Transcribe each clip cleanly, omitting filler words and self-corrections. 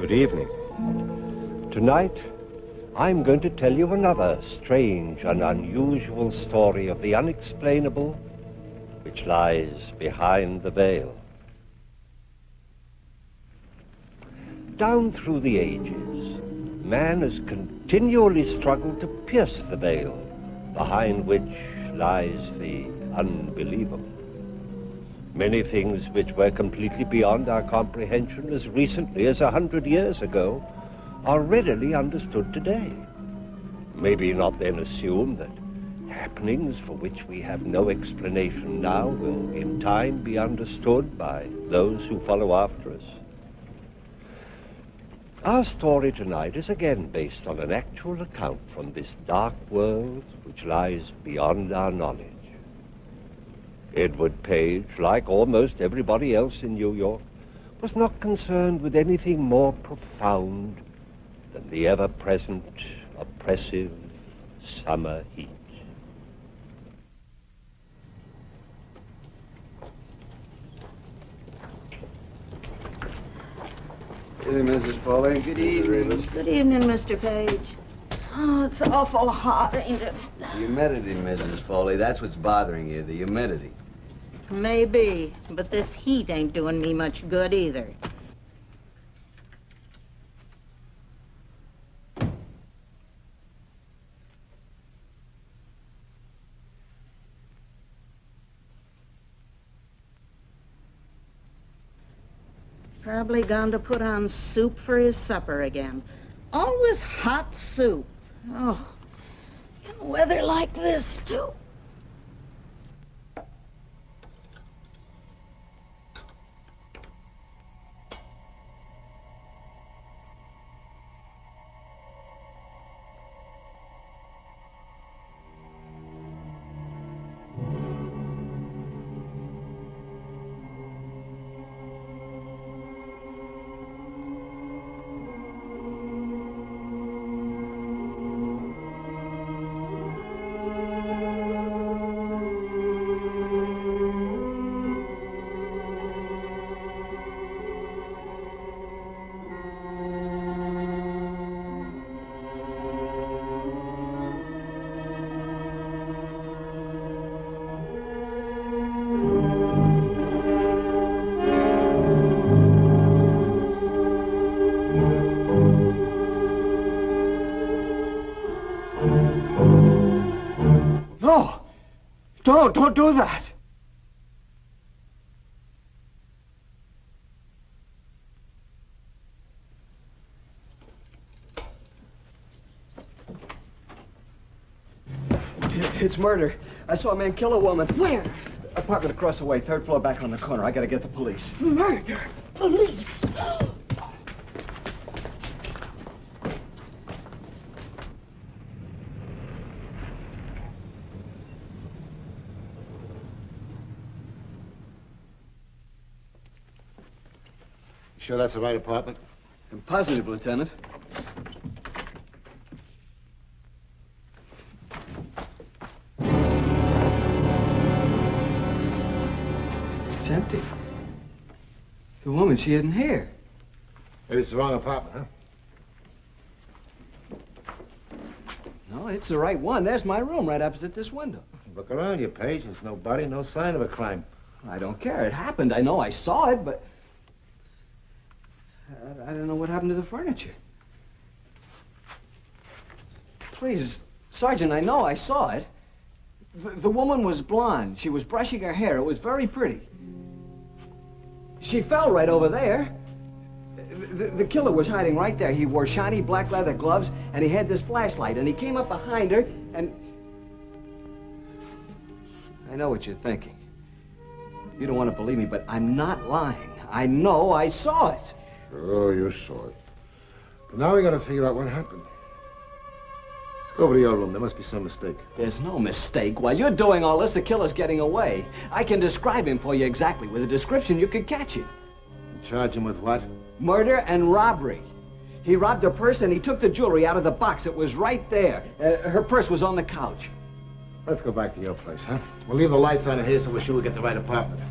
Good evening. Tonight, I'm going to tell you another strange and unusual story of the unexplainable which lies behind the veil. Down through the ages, man has continually struggled to pierce the veil behind which lies the unbelievable. Many things which were completely beyond our comprehension as recently as 100 years ago are readily understood today. Maybe not then assume that happenings for which we have no explanation now will in time be understood by those who follow after us. Our story tonight is again based on an actual account from this dark world which lies beyond our knowledge. Edward Page, like almost everybody else in New York, was not concerned with anything more profound than the ever-present, oppressive summer heat. Good evening, Mrs. Foley. Good evening. Good evening, Mr. Page. Oh, it's awful hot, ain't it? The humidity, Mrs. Foley. That's what's bothering you, the humidity. Maybe, but this heat ain't doing me much good either. Probably gone to put on soup for his supper again. Always hot soup. Oh, in weather like this, too. Don't do that. It's murder. I saw a man kill a woman. Where? Apartment across the way, third floor back on the corner. I gotta get the police. Murder. Police. Sure that's the right apartment? I'm positive, Lieutenant. It's empty. The woman, she isn't here. Maybe it's the wrong apartment, huh? No, it's the right one. There's my room right opposite this window. Look around you, Page. There's no body, no sign of a crime. I don't care. It happened. I know I saw it, but I don't know what happened to the furniture. Please, Sergeant, I know I saw it. The woman was blonde. She was brushing her hair. It was very pretty. She fell right over there. The killer was hiding right there. He wore shiny black leather gloves, and he had this flashlight, and he came up behind her, and... I know what you're thinking. You don't want to believe me, but I'm not lying. I know I saw it. Sure, you saw it. But now we gotta figure out what happened. Let's go over to your room. There must be some mistake. There's no mistake. While you're doing all this, the killer's getting away. I can describe him for you exactly. With a description, you could catch him. Charge him with what? Murder and robbery. He robbed her purse and he took the jewelry out of the box. It was right there. Her purse was on the couch. Let's go back to your place, huh? We'll leave the lights on in here so we're sure we get the right apartment.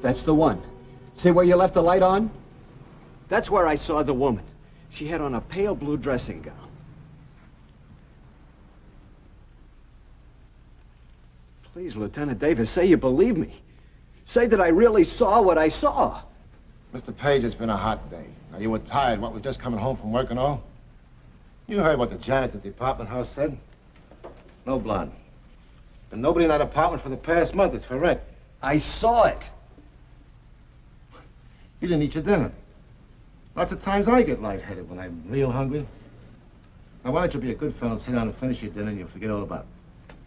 That's the one. See where you left the light on? That's where I saw the woman. She had on a pale blue dressing gown. Please, Lieutenant Davis, say you believe me. Say that I really saw what I saw. Mr. Page, it's been a hot day. Now, you were tired, what, with just coming home from work and all? You heard what the janitor at the apartment house said? No blonde. And nobody in that apartment for the past month. It's for rent. I saw it. You didn't eat your dinner. Lots of times I get lightheaded when I'm real hungry. Now, why don't you be a good fellow and sit down and finish your dinner and you'll forget all about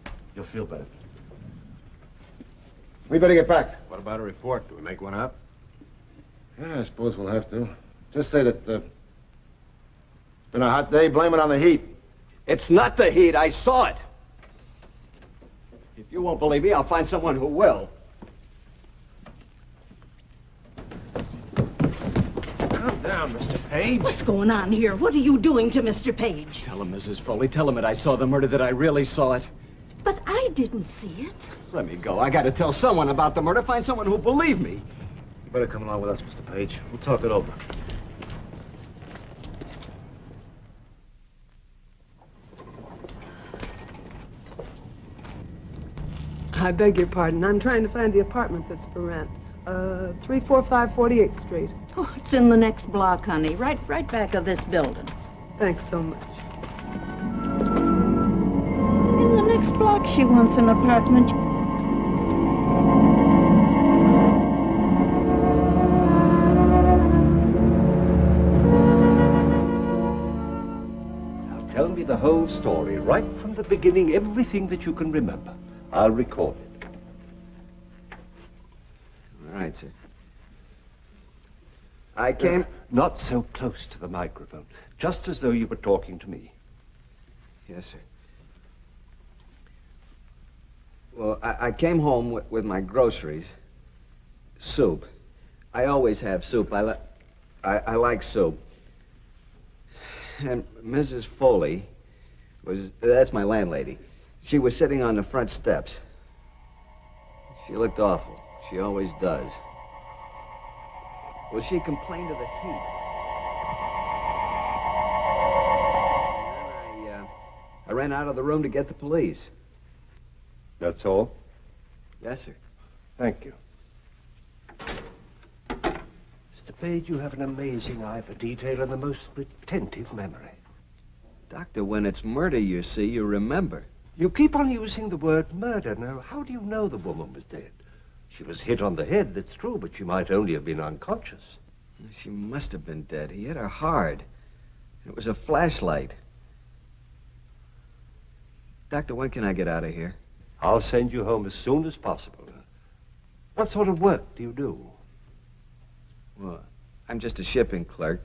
it. You'll feel better. We better get back. What about a report? Do we make one up? Yeah, I suppose we'll have to. Just say that, it's been a hot day, blame it on the heat. It's not the heat. I saw it. If you won't believe me, I'll find someone who will. Calm down, Mr. Page. What's going on here? What are you doing to Mr. Page? Tell him, Mrs. Foley. Tell him that I saw the murder, that I really saw it. But I didn't see it. Let me go. I got to tell someone about the murder. Find someone who'll believe me. You better come along with us, Mr. Page. We'll talk it over. I beg your pardon. I'm trying to find the apartment that's for rent. 345 48th Street. Oh, it's in the next block, honey. Right back of this building. Thanks so much. In the next block, she wants an apartment. Now tell me the whole story, right from the beginning, everything that you can remember. I'll record it. All right, sir. I came... Not so close to the microphone. Just as though you were talking to me. Yes, sir. Well, I came home with my groceries. Soup. I always have soup. I like soup. And Mrs. Foley that's my landlady. She was sitting on the front steps. She looked awful. She always does. Well, she complained of the heat. And then I ran out of the room to get the police. That's all? Yes, sir. Thank you. Mr. Page, you have an amazing eye for detail and the most retentive memory. Doctor, when it's murder, you see, you remember. You keep on using the word murder. Now, how do you know the woman was dead? She was hit on the head, that's true, but she might only have been unconscious. She must have been dead. He hit her hard. It was a flashlight. Doctor, when can I get out of here? I'll send you home as soon as possible. What sort of work do you do? Well, I'm just a shipping clerk.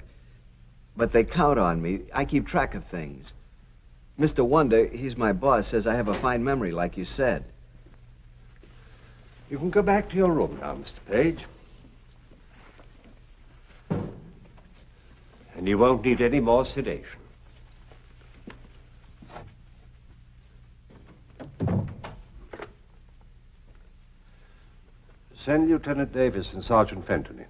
But they count on me. I keep track of things. Mr. Wonder, he's my boss, says I have a fine memory, like you said. You can go back to your room now, Mr. Page. And you won't need any more sedation. Send Lieutenant Davis and Sergeant Fenton in.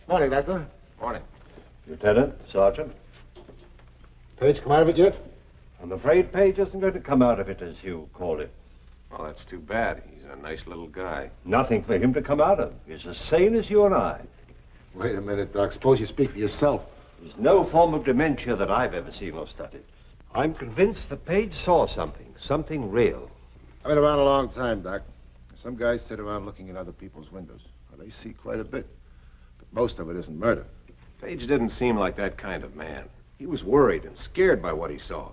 Morning, Doctor. Morning. Lieutenant, Sergeant. Page come out of it yet? I'm afraid Page isn't going to come out of it, as you call it. Well, that's too bad. He's a nice little guy. Nothing for him to come out of. He's as sane as you and I. Wait a minute, Doc. Suppose you speak for yourself. There's no form of dementia that I've ever seen or studied. I'm convinced that Page saw something real. I've been around a long time, Doc. Some guys sit around looking in other people's windows. Well, they see quite a bit. But most of it isn't murder. Page didn't seem like that kind of man. He was worried and scared by what he saw.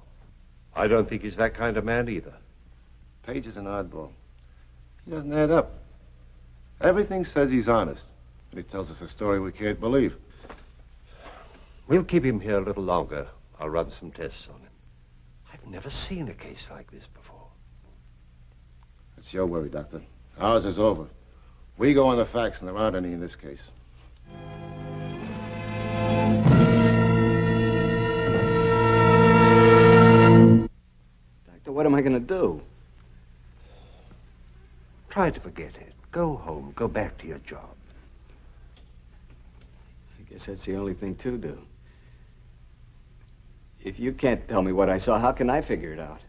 I don't think he's that kind of man either. Page is an oddball. He doesn't add up. Everything says he's honest. But he tells us a story we can't believe. We'll keep him here a little longer. I'll run some tests on him. I've never seen a case like this before. That's your worry, Doctor. Ours is over. We go on the facts, and there aren't any in this case. I going to do? Try to forget it. Go home. Go back to your job. I guess that's the only thing to do. If you can't tell me what I saw, how can I figure it out?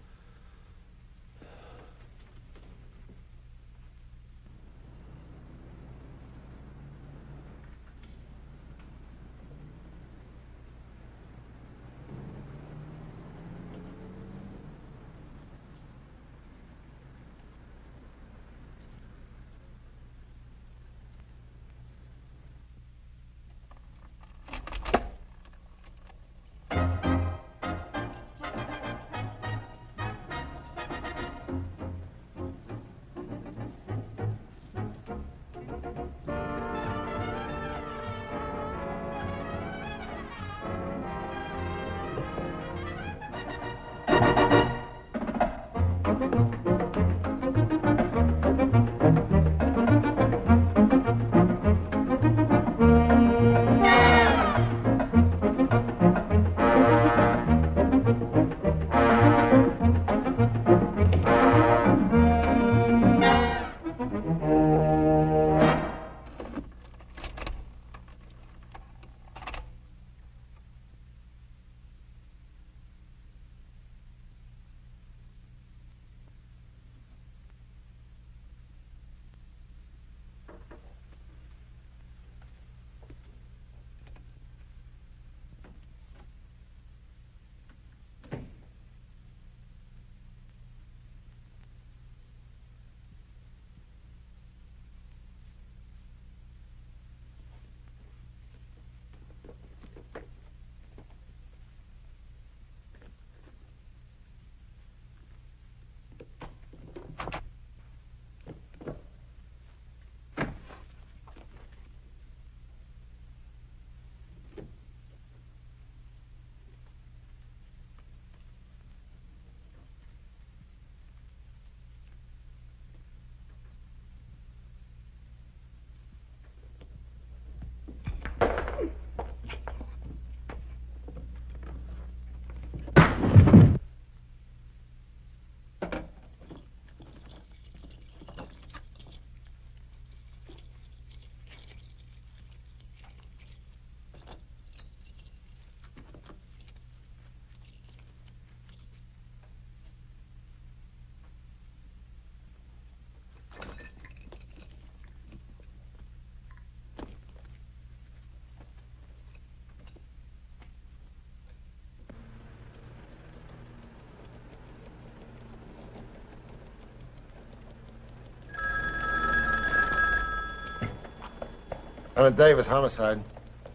Davis, homicide.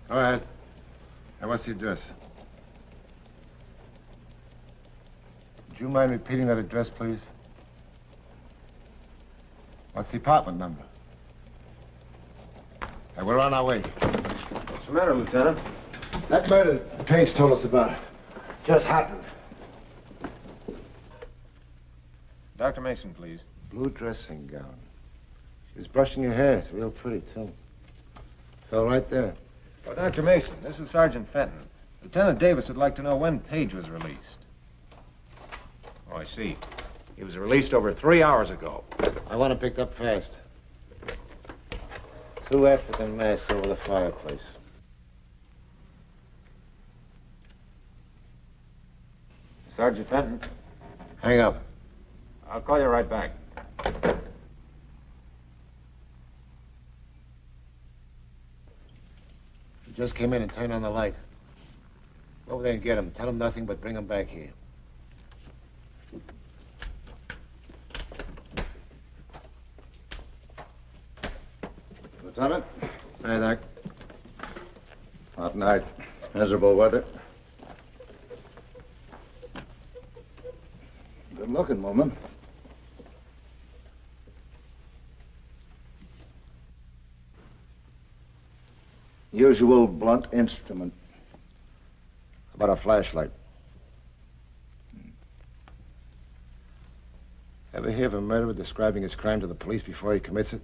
Go ahead. Now, what's the address? Would you mind repeating that address, please? What's the apartment number? Hey, we're on our way. What's the matter, Lieutenant? That murder Page told us about just happened. Dr. Mason, please. Blue dressing gown. She was brushing her hair. It's real pretty, too. Fell right there. Well, Dr. Mason, this is Sergeant Fenton. Lieutenant Davis would like to know when Page was released. Oh, I see. He was released over 3 hours ago. I want him picked up fast. 2 African masks over the fireplace. Sergeant Fenton, Hang up. I'll call you right back. He just came in and turned on the light. Go over there and get him. Tell him nothing but bring him back here. Lieutenant? Hey, Doc. Hot night. Miserable weather. Good-looking woman. Usual blunt instrument. How about a flashlight? Ever hear of a murderer describing his crime to the police before he commits it?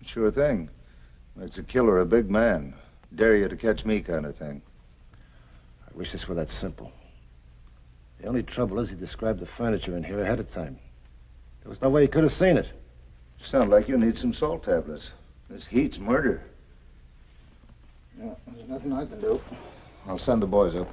Sure thing. Makes a killer a big man. Dare you to catch me kind of thing. I wish this were that simple. The only trouble is he described the furniture in here ahead of time. There was no way he could have seen it. Sound like you need some salt tablets. This heat's murder. Yeah, there's nothing I can do. I'll send the boys up.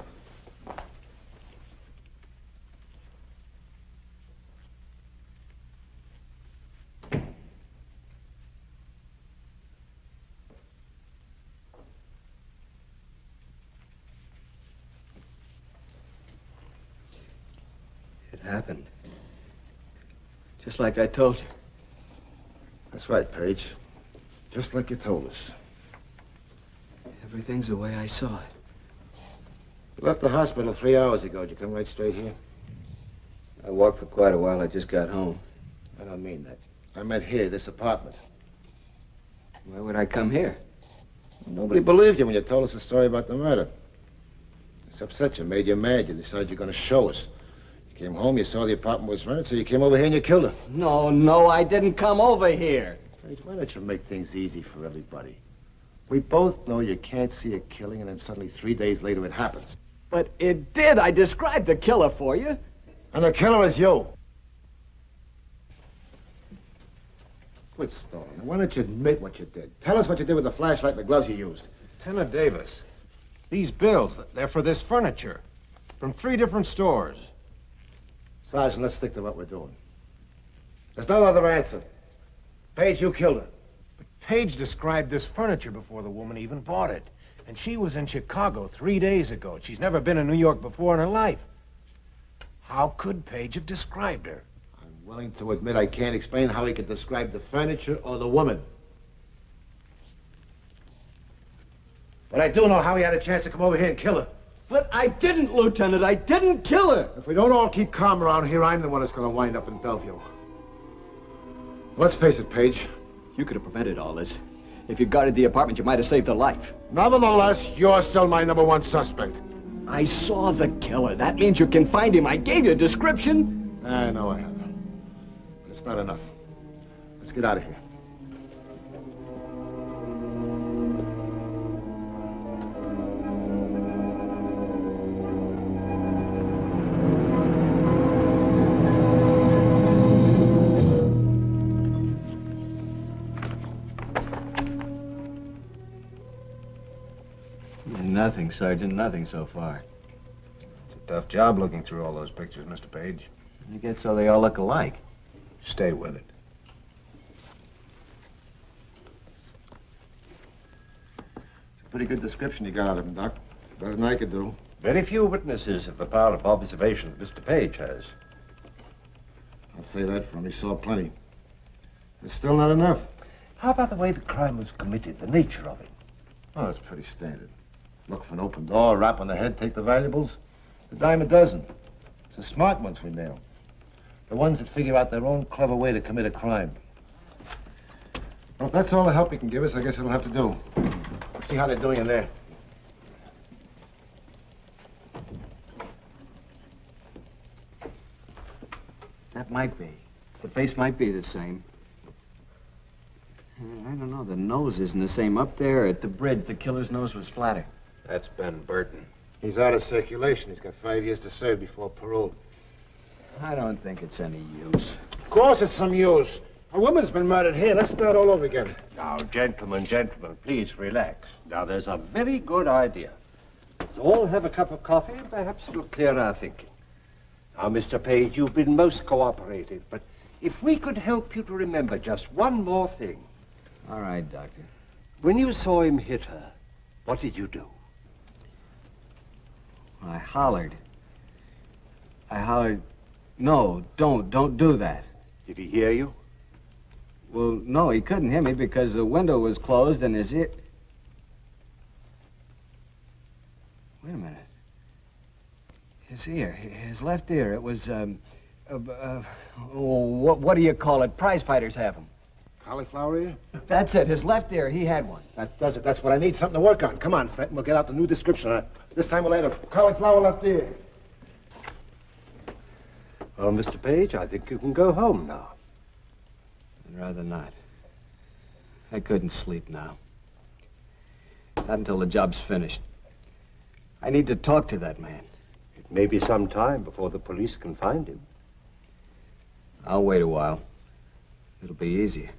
It happened. Just like I told you. That's right, Page. Just like you told us. Everything's the way I saw it. You left the hospital 3 hours ago. Did you come right straight here? I walked for quite a while. I just got home. I don't mean that. I meant here, this apartment. Why would I come here? Nobody believed you when you told us the story about the murder. It's upset you, made you mad. You decided you're going to show us. You came home, you saw the apartment was rented, so you came over here and you killed her. No, I didn't come over here. Page, why don't you make things easy for everybody? We both know you can't see a killing, and then suddenly 3 days later it happens. But it did. I described the killer for you. And the killer is you. Quit stalling. Why don't you admit what you did? Tell us what you did with the flashlight and the gloves you used. Lieutenant Davis, these bills, they're for this furniture. From 3 different stores. Sergeant, let's stick to what we're doing. There's no other answer. Page, you killed her. But Page described this furniture before the woman even bought it. And she was in Chicago 3 days ago. She's never been in New York before in her life. How could Page have described her? I'm willing to admit I can't explain how he could describe the furniture or the woman. But I do know how he had a chance to come over here and kill her. But I didn't, Lieutenant. I didn't kill her. If we don't all keep calm around here, I'm the one that's going to wind up in Bellevue. Let's face it, Page. You could have prevented all this. If you guarded the apartment, you might have saved her life. Nevertheless, you're still my #1 suspect. I saw the killer. That means you can find him. I gave you a description. I know I have. But it's not enough. Let's get out of here. Nothing, Sergeant. Nothing so far. It's a tough job looking through all those pictures, Mr. Page. I guess so they all look alike. Stay with it. It's a pretty good description you got out of him, Doc. Better than I could do. Very few witnesses have the power of observation that Mr. Page has. I'll say that for him. He saw plenty. It's still not enough. How about the way the crime was committed, the nature of it? Oh, that's pretty standard. Look for an open door, rap on the head, take the valuables. A dime a dozen. It's the smart ones we nail. The ones that figure out their own clever way to commit a crime. Well, if that's all the help you can give us, I guess it'll have to do. Let's see how they're doing in there. That might be. The face might be the same. I don't know. The nose isn't the same. Up there at the bridge, the killer's nose was flatter. That's Ben Burton. He's out of circulation. He's got 5 years to serve before parole. I don't think it's any use. Of course it's some use. A woman's been murdered here. Let's start all over again. Now, gentlemen, please relax. Now, there's a very good idea. Let's all have a cup of coffee, and perhaps it'll clear our thinking. Now, Mr. Page, you've been most cooperative, but if we could help you to remember just one more thing. All right, Doctor. When you saw him hit her, what did you do? I hollered. No, don't do that. Did he hear you? Well, no, he couldn't hear me because the window was closed and his ear... Wait a minute. His ear, his left ear, it was, what do you call it? Prize fighters have them. Cauliflower ear? That's it, his left ear, he had one. That does it. That's what I need. Something to work on. Come on, Fenton. We'll get out the new description. This time we'll add a cauliflower left ear. Well, Mr. Page, I think you can go home now. I'd rather not. I couldn't sleep now. Not until the job's finished. I need to talk to that man. It may be some time before the police can find him. I'll wait a while. It'll be easier.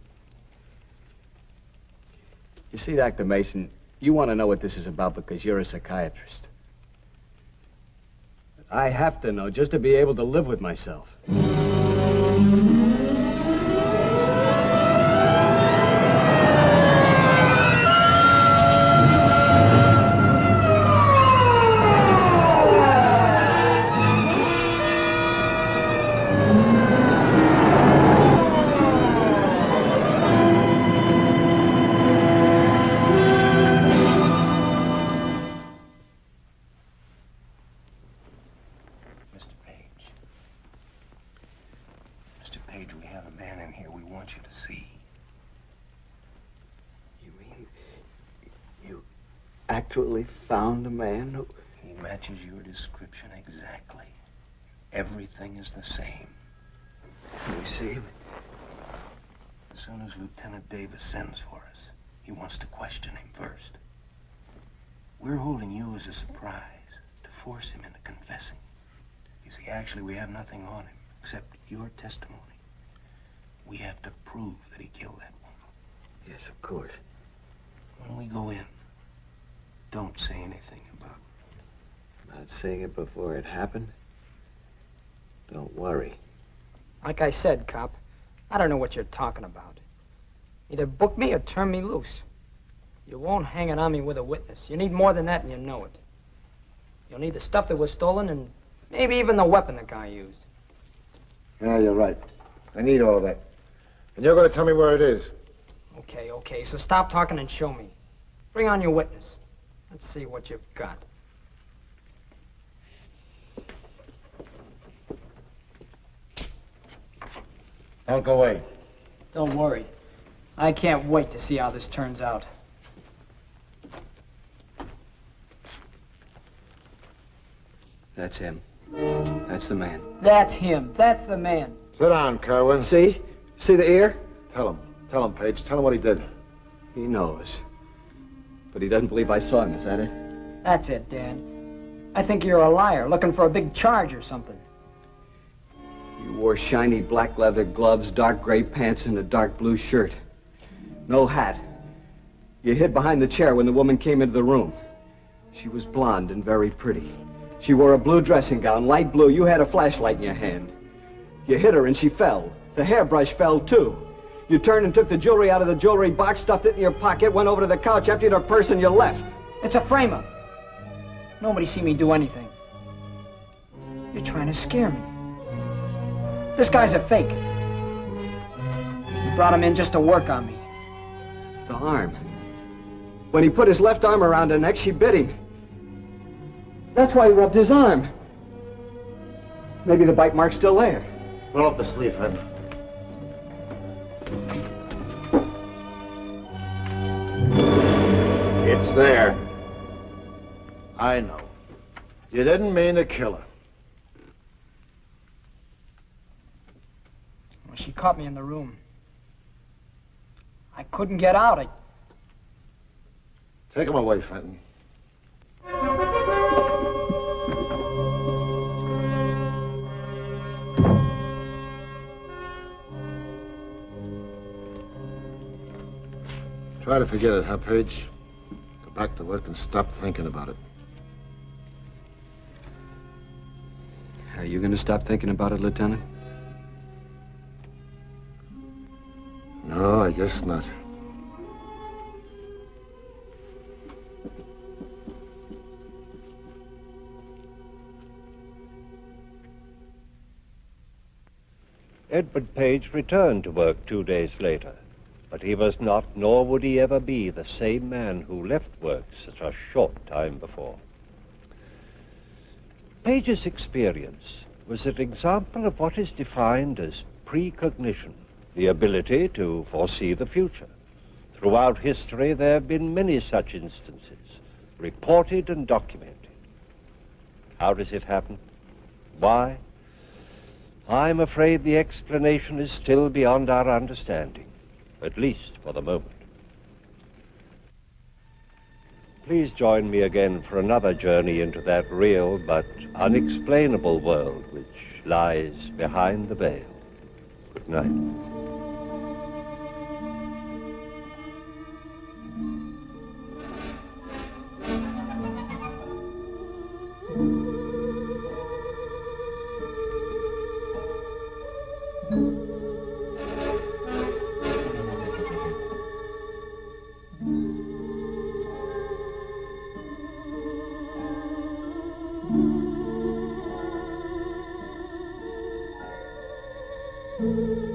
You see, Dr. Mason, you want to know what this is about because you're a psychiatrist. I have to know just to be able to live with myself. Actually found a man who... He matches your description exactly. Everything is the same. Can we see him? As soon as Lieutenant Davis sends for us, he wants to question him first. We're holding you as a surprise to force him into confessing. You see, actually, we have nothing on him except your testimony. We have to prove that he killed that woman. Yes, of course. When we go in, don't say anything about it. Not saying it before it happened? Don't worry. Like I said, cop, I don't know what you're talking about. Either book me or turn me loose. You won't hang it on me with a witness. You need more than that, and you know it. You'll need the stuff that was stolen and maybe even the weapon the guy used. Yeah, you're right. I need all of that. And you're going to tell me where it is. Okay, so stop talking and show me. Bring on your witness. Let's see what you've got. Don't go away. Don't worry. I can't wait to see how this turns out. That's him. That's the man. That's him. That's the man. Sit down, Kerwin. See? See the ear? Tell him, Page. Tell him what he did. He knows. But he doesn't believe I saw him, is that it? That's it, Dad. I think you're a liar, looking for a big charge or something. You wore shiny black leather gloves, dark gray pants, and a dark blue shirt. No hat. You hid behind the chair when the woman came into the room. She was blonde and very pretty. She wore a blue dressing gown, light blue. You had a flashlight in your hand. You hit her and she fell. The hairbrush fell, too. You turned and took the jewelry out of the jewelry box, stuffed it in your pocket, went over to the couch, emptied her purse, and you left. It's a frame-up. Nobody see me do anything. You're trying to scare me. This guy's a fake. You brought him in just to work on me. The arm. When he put his left arm around her neck, she bit him. That's why he rubbed his arm. Maybe the bite mark's still there. Roll up the sleeve, Ed. It's there. I know. You didn't mean to kill her. Well, she caught me in the room. I couldn't get out. Take him away, Fenton. Try to forget it, huh, Page? Go back to work and stop thinking about it. Are you going to stop thinking about it, Lieutenant? No, I guess not. Edward Page returned to work 2 days later, but he was not, nor would he ever be, the same man who left work such a short time before. Page's experience was an example of what is defined as precognition, the ability to foresee the future. Throughout history, there have been many such instances, reported and documented. How does it happen? Why? I'm afraid the explanation is still beyond our understanding, at least for the moment. please join me again for another journey into that real but unexplainable world which lies behind the veil. Good night. Thank you.